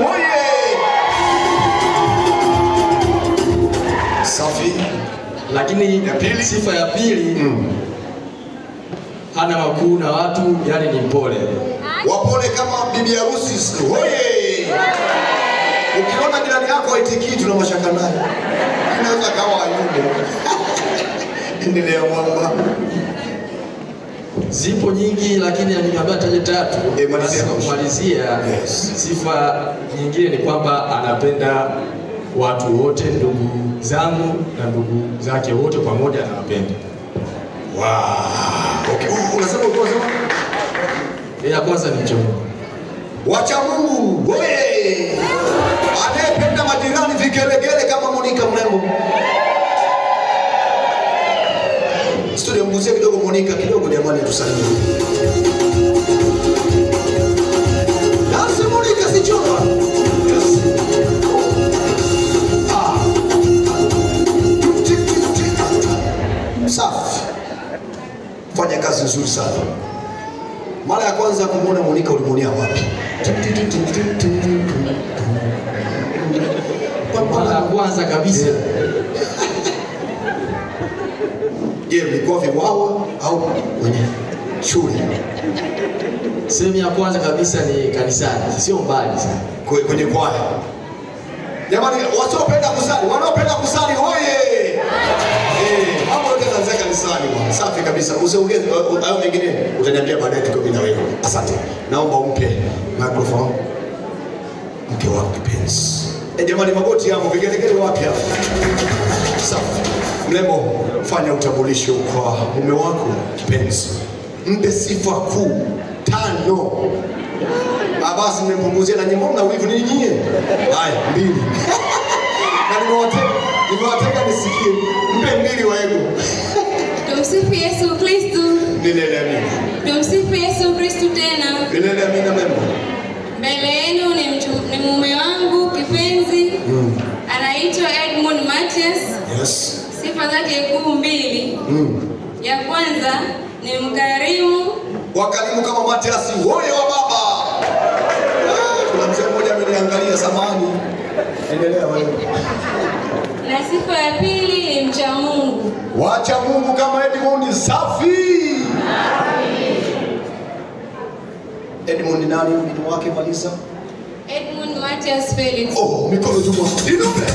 oye! Safi. Lakini sifa ya pili, hana makuu na watu, yani ni mpole. Wapole kama bibi harusi. Oye! Ukiona jirani yako haitikii, tuna mashaka naye. Inaweza kawa Ayubu. Endelea mwamba. Zipo nyingi lakini nimeambia taje tatu. Kumalizia, sifa nyingine ni kwamba anapenda watu wote, ndugu zangu na ndugu zake wote pamoja anawapenda. Wow. Okay. Unasema kwanza? Ya kwanza ni mcha Mungu. Wacha Mungu. Oye! Anayependa majirani vigelegele kama Monica mrembo. Studio mguzie kidogo Monica kidogo jamani tusalimie. Nasi Monica si choma. Yes. Safi. Fanya kazi nzuri sana. Mara ya kwanza kumuona Monica ulimuonia wapi? Mara ya kwanza kabisa. Je, mlikuwa viwawa au kwenye shule? Sehemu ya kwanza kabisa ni kanisani, sio mbali sana. Kwenye kwaya. Jamani, wasiopenda kusali, wanaopenda kusali oye! Mambo yote yanaanza kanisani bwana. Safi kabisa. Usiongeze hayo mengine utaniambia baadaye tuko mimi na wewe. Asante. Naomba umpe microphone mke wako kipenzi. Jamani, magoti yangu vigelegele wapi hapa? Safi. Mrembo, fanya utambulisho kwa mume wako kipenzi. Mpe sifa kuu 5. Basi nimempunguzia na nyinyi na wivu nini nyie? Haya, 2. Na nimewateka nisikie. Mpe 2 wa ego. Tumsifu Yesu Kristo. Milele amina. Tumsifu Yesu Kristo tena. Milele amina mrembo. Mbele yenu ni mume wangu kipenzi. Anaitwa Edmund Matias. Yes. Sifa zake kuu 2. Ya kwanza ni mkarimu. Wakarimu kama Matias, woye wa baba. Kuna mzee mmoja ameniangalia samani. Endelea wewe. Na sifa ya pili ni mcha Mungu. Wacha Mungu kama Edmund safi. Edmund nani mtu wake Malisa? Edmund Matias Felix. Oh, mikono juu. Inume.